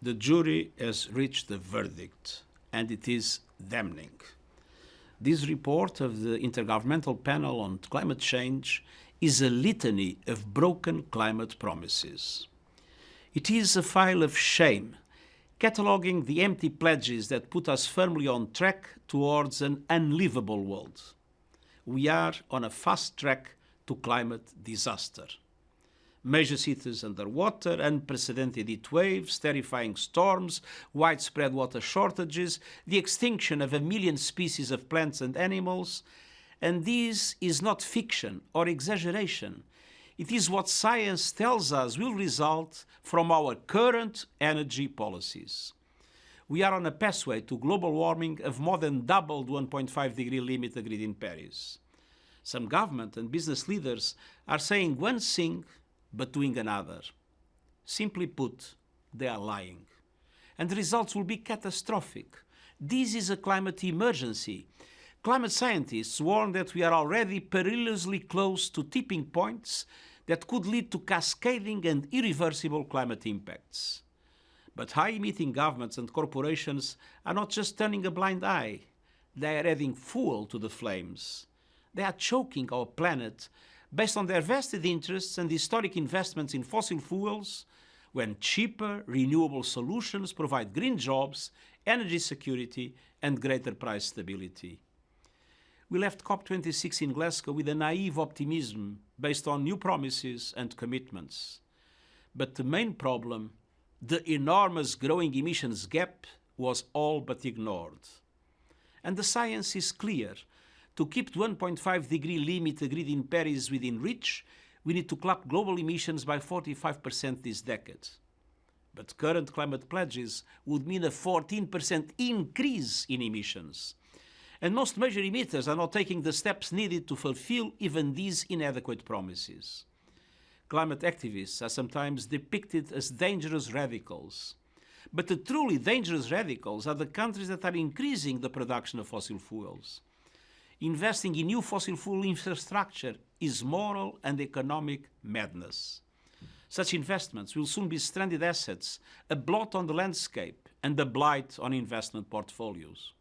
The jury has reached a verdict, and it is damning. This report of the Intergovernmental Panel on Climate Change is a litany of broken climate promises. It is a file of shame, cataloguing the empty pledges that put us firmly on track towards an unlivable world. We are on a fast track to climate disaster. Major cities underwater, unprecedented heat waves, terrifying storms, widespread water shortages, the extinction of 1 million species of plants and animals. And this is not fiction or exaggeration. It is what science tells us will result from our current energy policies. We are on a pathway to global warming of more than double the 1.5-degree limit agreed in Paris. Some government and business leaders are saying one thing but doing another. Simply put, they are lying. And the results will be catastrophic. This is a climate emergency. Climate scientists warn that we are already perilously close to tipping points that could lead to cascading and irreversible climate impacts. But high-emitting governments and corporations are not just turning a blind eye. They are adding fuel to the flames. They are choking our planet based on their vested interests and historic investments in fossil fuels, when cheaper, renewable solutions provide green jobs, energy security, and greater price stability. We left COP26 in Glasgow with a naive optimism based on new promises and commitments. But the main problem, the enormous growing emissions gap, was all but ignored. And the science is clear. To keep the 1.5-degree limit agreed in Paris within reach, we need to cut global emissions by 45% this decade. But current climate pledges would mean a 14% increase in emissions. And most major emitters are not taking the steps needed to fulfill even these inadequate promises. Climate activists are sometimes depicted as dangerous radicals. But the truly dangerous radicals are the countries that are increasing the production of fossil fuels. Investing in new fossil fuel infrastructure is moral and economic madness. Such investments will soon be stranded assets, a blot on the landscape and a blight on investment portfolios.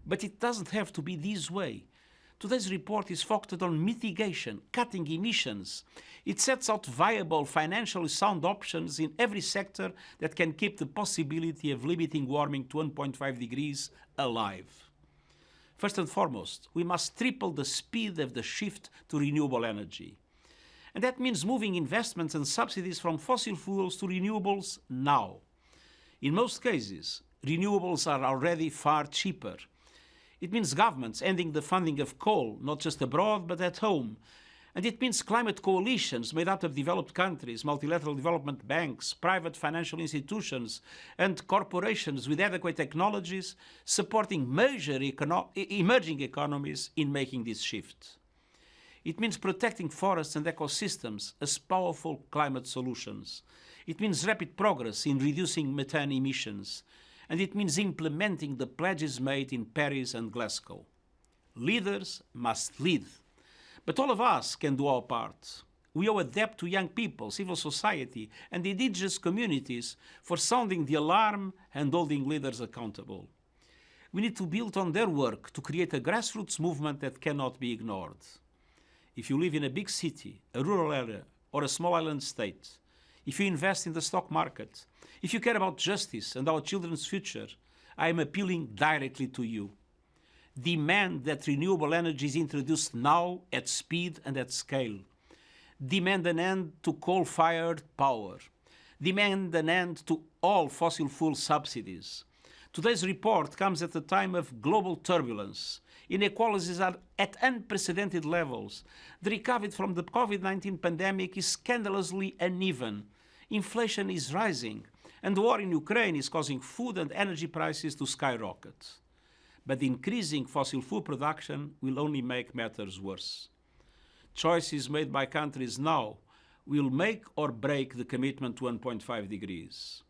But it doesn't have to be this way. Today's report is focused on mitigation, cutting emissions. It sets out viable, financially sound options in every sector that can keep the possibility of limiting warming to 1.5 degrees alive. First and foremost, we must triple the speed of the shift to renewable energy. And that means moving investments and subsidies from fossil fuels to renewables now. In most cases, renewables are already far cheaper. It means governments ending the funding of coal, not just abroad, but at home. And it means climate coalitions made up of developed countries, multilateral development banks, private financial institutions, and corporations with adequate technologies supporting major emerging economies in making this shift. It means protecting forests and ecosystems as powerful climate solutions. It means rapid progress in reducing methane emissions. And it means implementing the pledges made in Paris and Glasgow. Leaders must lead. But all of us can do our part. We owe a debt to young people, civil society, and indigenous communities for sounding the alarm and holding leaders accountable. We need to build on their work to create a grassroots movement that cannot be ignored. If you live in a big city, a rural area, or a small island state, if you invest in the stock market, if you care about justice and our children's future, I am appealing directly to you. Demand that renewable energy is introduced now at speed and at scale. Demand an end to coal-fired power. Demand an end to all fossil fuel subsidies. Today's report comes at a time of global turbulence. Inequalities are at unprecedented levels. The recovery from the COVID-19 pandemic is scandalously uneven. Inflation is rising, and the war in Ukraine is causing food and energy prices to skyrocket. But increasing fossil fuel production will only make matters worse. Choices made by countries now will make or break the commitment to 1.5 degrees.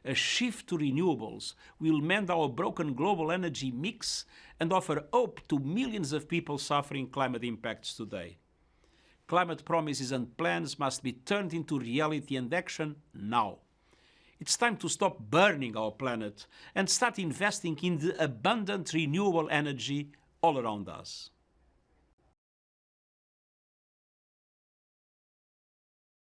A shift to renewables will mend our broken global energy mix and offer hope to millions of people suffering climate impacts today. Climate promises and plans must be turned into reality and action now. It's time to stop burning our planet and start investing in the abundant renewable energy all around us.